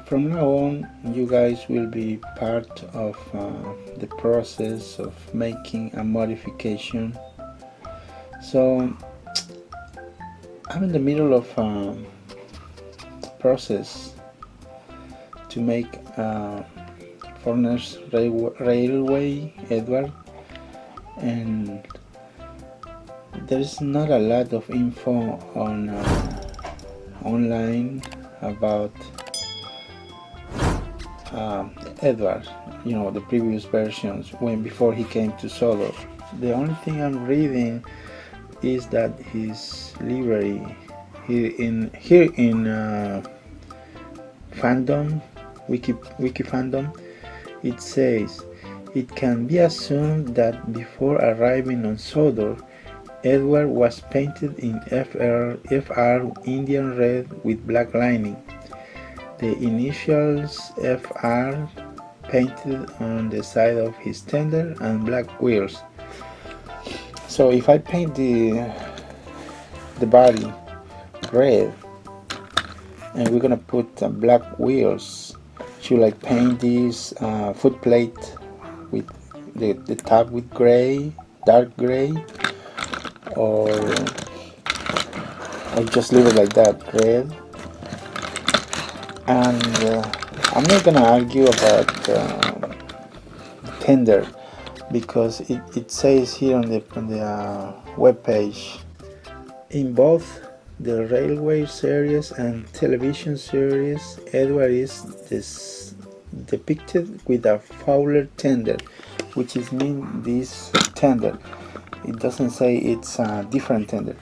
From now on, you guys will be part of the process of making a modification. So I'm in the middle of a process to make Forner's Railway Edward, and there's not a lot of info on online about Edward, the previous versions before he came to Sodor. The only thing I'm reading is that his livery here in fandom, wiki fandom, it says it can be assumed that before arriving on Sodor, Edward was painted in FR Indian red with black lining. The initials FR painted on the side of his tender and black wheels. So if I paint the body red and we're gonna put black wheels, should I paint this foot plate with the top with gray, dark gray, or I just leave it like that, red? And I'm not gonna argue about tender, because it says here on the web page, in both the railway series and television series, Edward is depicted with a fowler tender, which is mean this tender. It doesn't say it's a different tender.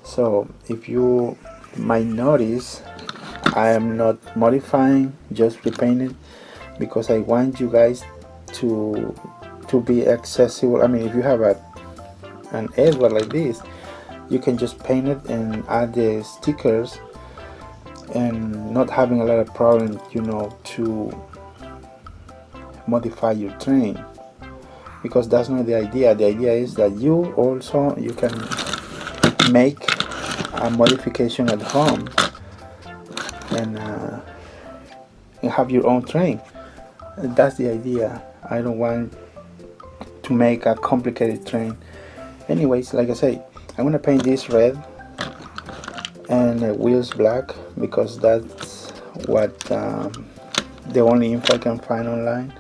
So if you might notice, I am not modifying, just repainting, because I want you guys to be accessible. I mean, if you have an Edward like this, you can just paint it and add the stickers and not having a lot of problems, to modify your train, because that's not the idea. The idea is that you can make a modification at home and have your own train. That's the idea. I don't want to make a complicated train. Anyways, like I say, I'm gonna paint this red and wheels black, because that's what the only info I can find online.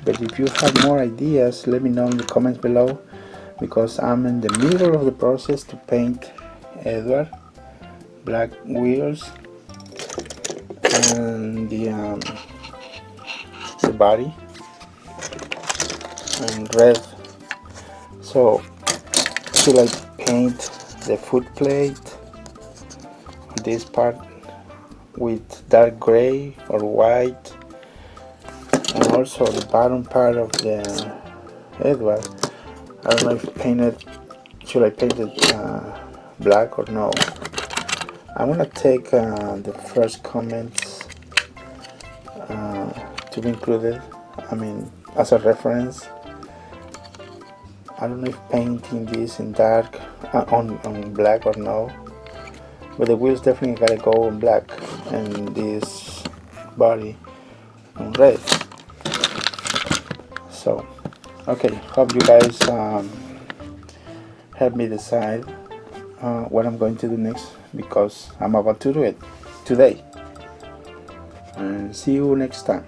But if you have more ideas, let me know in the comments below, because I'm in the middle of the process to paint Edward, black wheels, and the body and red. So should I paint the foot plate, this part, with dark gray or white, and also the bottom part of the Edward? I don't know if should I paint it black or no. I'm gonna take the first comments to be included, I mean, as a reference. I don't know if painting this in dark on black or no, but the wheels definitely gotta go on black and this body on red. So okay, hope you guys help me decide what I'm going to do next, because I'm about to do it today. And see you next time.